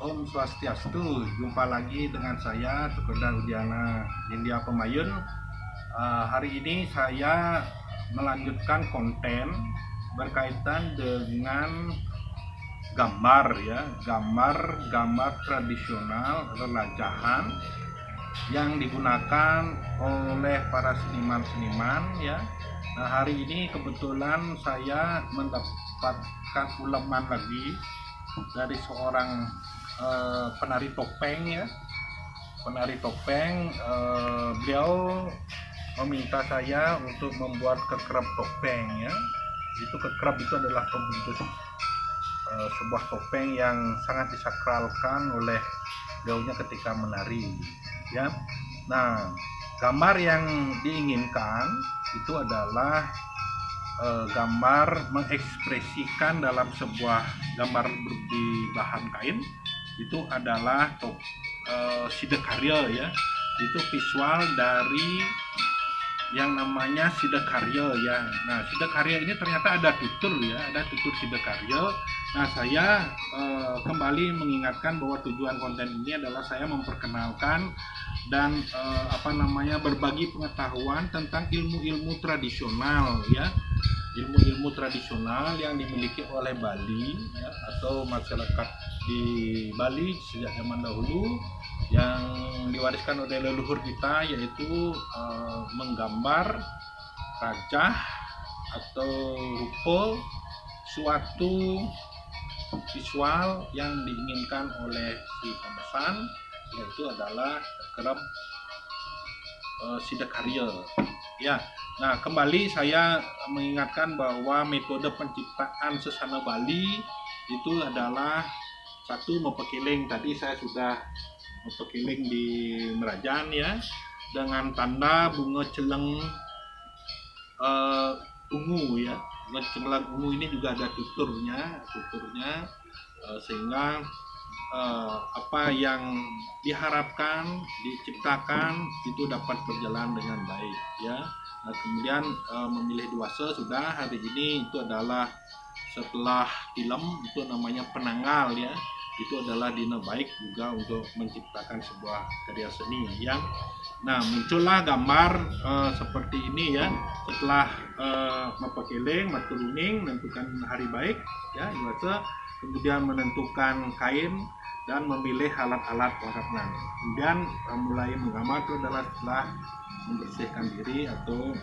Om Swastiastu, jumpa lagi dengan saya Tukuda Udiana India Pemayun. Hari ini saya melanjutkan konten berkaitan dengan gambar ya, gambar tradisional relajahan yang digunakan oleh para seniman-seniman ya. Nah, hari ini kebetulan saya mendapatkan uleman lagi dari seorang penari topeng ya, beliau meminta saya untuk membuat kekerab topeng ya. Itu kekerab itu adalah pembentuk sebuah topeng yang sangat disakralkan oleh beliaunya ketika menari ya. Nah, gambar yang diinginkan itu adalah gambar mengekspresikan dalam sebuah gambar di bahan kain itu adalah sidekarya ya. Itu visual dari yang namanya sidekarya ya. Nah, sidekarya ini ternyata ada tutur ya, ada tutur sidekarya. Nah, saya kembali mengingatkan bahwa tujuan konten ini adalah saya memperkenalkan dan berbagi pengetahuan tentang ilmu-ilmu tradisional ya, ilmu-ilmu tradisional yang dimiliki oleh Bali ya, atau masyarakat di Bali sejak zaman dahulu yang diwariskan oleh leluhur kita, yaitu menggambar rajah atau rupa suatu visual yang diinginkan oleh si pemesan, yaitu adalah kerap sidekarya ya. Nah, kembali saya mengingatkan bahwa metode penciptaan sesana Bali itu adalah satu, mepekiling. Tadi saya sudah mepekiling di Merajan ya, dengan tanda bunga celeng ungu ya. Bunga celeng ungu ini juga ada tuturnya sehingga apa yang diharapkan diciptakan itu dapat berjalan dengan baik ya. Nah, kemudian memilih duasa sudah hari ini itu adalah setelah film itu namanya penanggal ya. Itu adalah dina baik juga untuk menciptakan sebuah karya seni yang muncullah gambar seperti ini ya. Setelah mepekeling, meturuning, menentukan hari baik ya, duasa, kemudian menentukan kain dan memilih alat-alat warna. Kemudian mulai menggambar itu adalah setelah membersihkan diri atau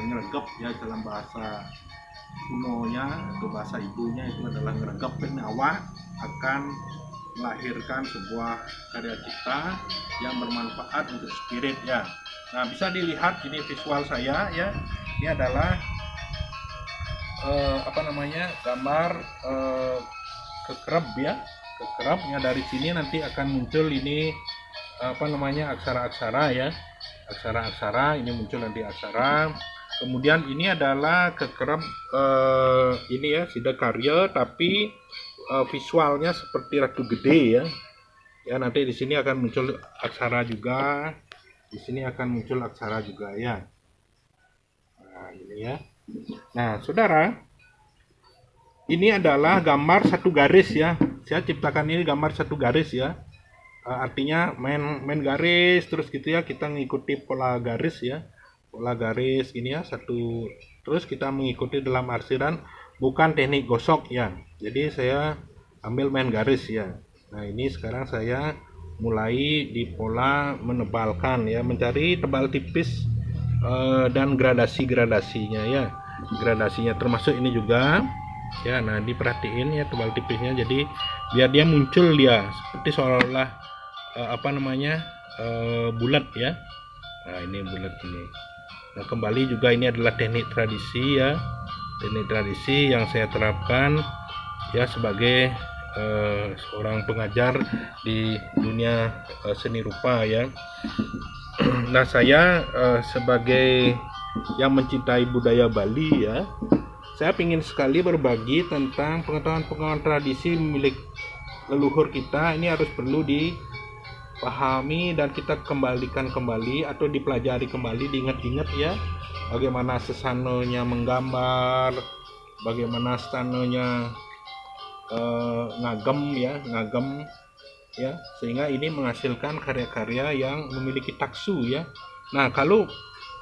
ngeregep ya, dalam bahasa kunonya atau bahasa ibunya itu adalah ngeregep. Awak akan melahirkan sebuah karya cipta yang bermanfaat untuk spirit ya. Nah, bisa dilihat ini visual saya ya. Ini adalah gambar kekerab ya. Kekerabnya dari sini nanti akan muncul ini aksara-aksara ya. Aksara-aksara ini muncul nanti aksara. Kemudian ini adalah kekerab ini ya, sidekarya tapi visualnya seperti ratu gede ya. Ya, nanti di sini akan muncul aksara juga. Di sini akan muncul aksara juga ya. Nah, ini ya. Nah, saudara, ini adalah gambar satu garis ya. Saya ciptakan ini gambar satu garis ya. Artinya main garis terus gitu ya, kita mengikuti pola garis ya. Pola garis ini ya, satu, terus kita mengikuti dalam arsiran, bukan teknik gosok ya. Jadi saya ambil main garis ya. Nah, ini sekarang saya mulai di pola menebalkan ya, mencari tebal tipis dan gradasinya ya. Gradasinya termasuk ini juga ya. Nah, diperhatiin ya tebal tipisnya, jadi biar dia muncul dia seperti seolah-olah bulat ya. Nah, ini bulat ini. Nah, kembali juga ini adalah teknik tradisi ya, teknik tradisi yang saya terapkan ya sebagai seorang pengajar di dunia seni rupa ya. Nah, saya sebagai yang mencintai budaya Bali ya, saya ingin sekali berbagi tentang pengetahuan tradisi milik leluhur kita. Ini harus perlu dipahami dan kita kembalikan kembali atau dipelajari kembali, diingat-ingat ya, bagaimana sesanonya menggambar, bagaimana sesanonya ngagem ya, sehingga ini menghasilkan karya-karya yang memiliki taksu ya. Nah, kalau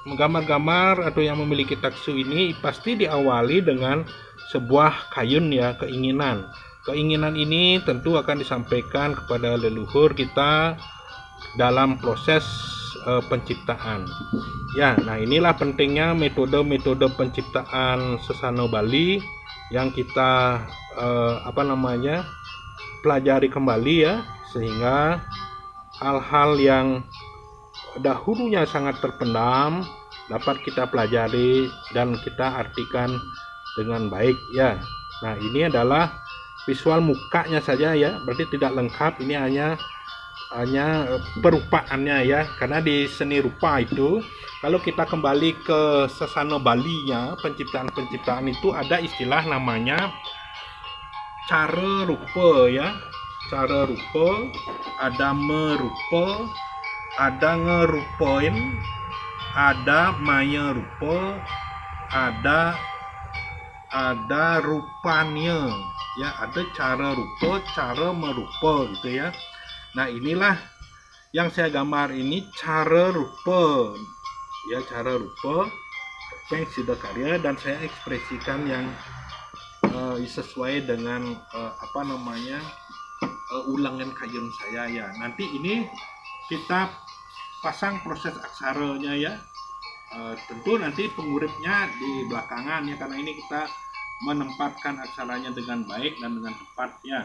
menggambar-gambar atau yang memiliki taksu ini pasti diawali dengan sebuah kayun ya, keinginan. Keinginan ini tentu akan disampaikan kepada leluhur kita dalam proses penciptaan. Ya, nah inilah pentingnya metode-metode penciptaan Sasana Bali yang kita pelajari kembali ya, sehingga hal-hal yang dahulunya sangat terpendam dapat kita pelajari dan kita artikan dengan baik ya. Nah, ini adalah visual mukanya saja ya, berarti tidak lengkap, ini hanya perupaannya ya, karena di seni rupa itu kalau kita kembali ke Sasana Bali-nya, penciptaan itu ada istilah namanya cara rupa ya. Cara rupa, ada merupa, ada ngerupain, ada maya rupa, ada rupanya ya, ada cara rupa, cara merupa gitu ya. Nah, inilah yang saya gambar ini cara rupa ya, cara rupa topeng Sidakarya, dan saya ekspresikan yang sesuai dengan ulangan kayun saya ya. Nanti ini kita pasang proses aksaranya ya. Tentu nanti penguripnya di belakangan ya, karena ini kita menempatkan aksaranya dengan baik dan dengan tepat ya.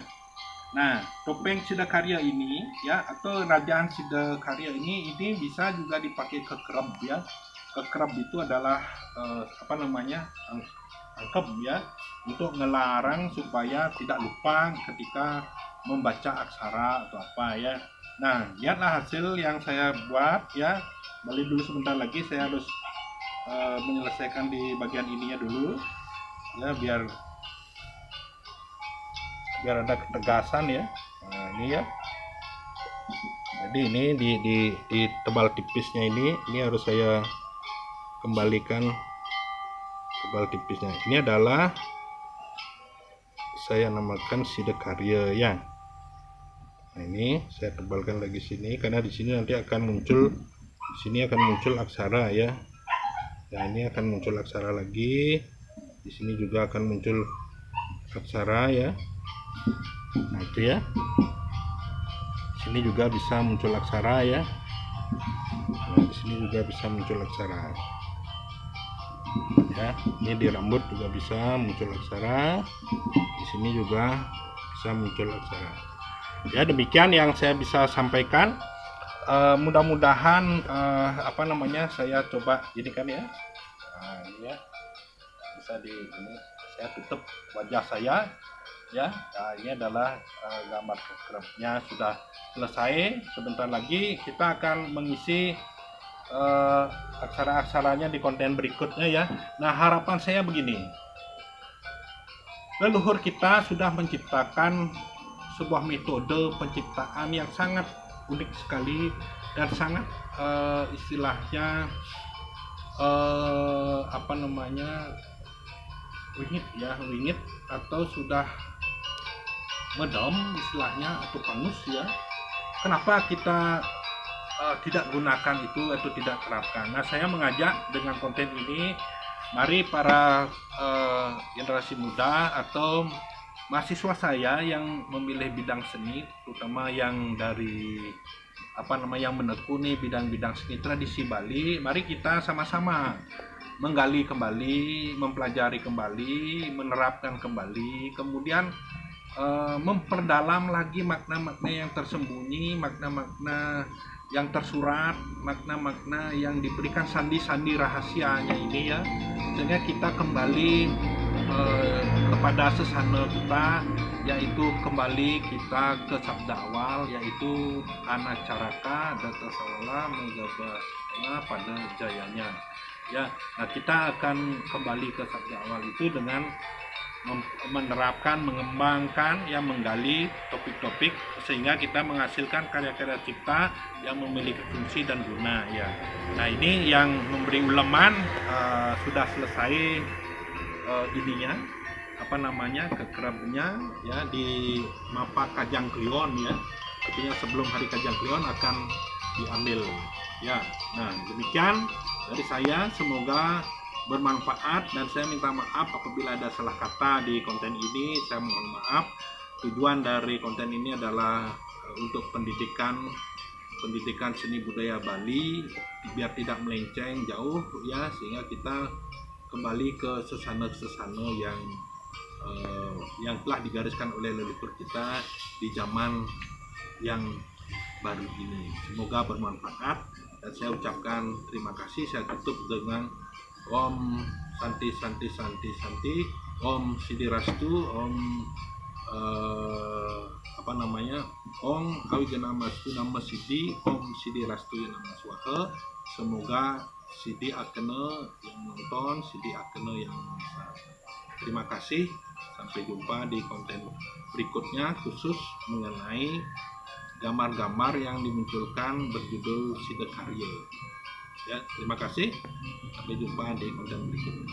Nah, topeng Sidakarya ini ya, atau Rajaan Sidakarya ini bisa juga dipakai kekerab ya. Kekerab itu adalah angkep ya, untuk ngelarang supaya tidak lupa ketika membaca aksara atau apa ya. Nah, lihatlah hasil yang saya buat ya. Balik dulu sebentar lagi, saya harus menyelesaikan di bagian ininya dulu ya, biar ada ketegasan ya. Nah, ini ya. Jadi ini di tebal tipisnya ini harus saya kembalikan tebal tipisnya. Ini adalah saya namakan Sidakarya ya. Nah, ini saya tebalkan lagi sini, karena di sini nanti akan muncul, di sini akan muncul aksara ya. Nah, ini akan muncul aksara lagi. Di sini juga akan muncul aksara ya. Nah, itu ya. Sini juga bisa muncul aksara ya. Nah, di sini juga bisa muncul aksara. Ya, ini di rambut juga bisa muncul aksara. Di sini juga bisa muncul aksara. Ya, demikian yang saya bisa sampaikan. Mudah-mudahan saya coba jadikan ya. Nah, ini ya. Bisa ini saya tutup wajah saya ya. Nah, ini adalah gambar kekerabnya sudah selesai. Sebentar lagi kita akan mengisi aksara-aksaranya di konten berikutnya ya. Nah, harapan saya begini. Leluhur kita sudah menciptakan sebuah metode penciptaan yang sangat unik sekali dan sangat istilahnya wingit atau sudah medem istilahnya, atau pangus ya. Kenapa kita tidak gunakan itu atau tidak terapkan? Nah, saya mengajak dengan konten ini, mari para generasi muda atau mahasiswa saya yang memilih bidang seni, terutama yang dari yang menekuni bidang-bidang seni tradisi Bali, mari kita sama-sama menggali kembali, mempelajari kembali, menerapkan kembali, kemudian memperdalam lagi makna-makna yang tersembunyi, makna-makna yang tersurat, makna-makna yang diberikan sandi-sandi rahasianya ini ya, sehingga kita kembali kepada sesana kita, yaitu kembali kita ke sabda awal, yaitu anacaraka datasawala megabasana pada jayanya ya. Nah, kita akan kembali ke sabda awal itu dengan menerapkan, mengembangkan, yang menggali topik-topik sehingga kita menghasilkan karya-karya cipta yang memiliki fungsi dan guna ya. Nah, ini yang memberi uleman sudah selesai kekerabnya ya, di Mapa Kajang Kriyon ya. artinya sebelum hari Kajang Kliwon akan diambil ya. Nah, demikian dari saya, semoga bermanfaat dan saya minta maaf apabila ada salah kata di konten ini, saya mohon maaf. Tujuan dari konten ini adalah untuk pendidikan seni budaya Bali biar tidak melenceng jauh ya, sehingga kita kembali ke sesana-sesana yang telah digariskan oleh leluhur kita di zaman yang baru ini. Semoga bermanfaat dan saya ucapkan terima kasih. Saya tutup dengan Om Santi Santi Santi Santi, Om Sidirastu, Om Om Awiganamastu Nama Sidi, Om Sidirastu Nama Swaha. Semoga Sidi Akene yang nonton, Sidi Akene yang nonton. Terima kasih. Sampai jumpa di konten berikutnya khusus mengenai gambar-gambar yang dimunculkan berjudul Sidakarya. Ya, terima kasih. Sampai jumpa di konten berikutnya.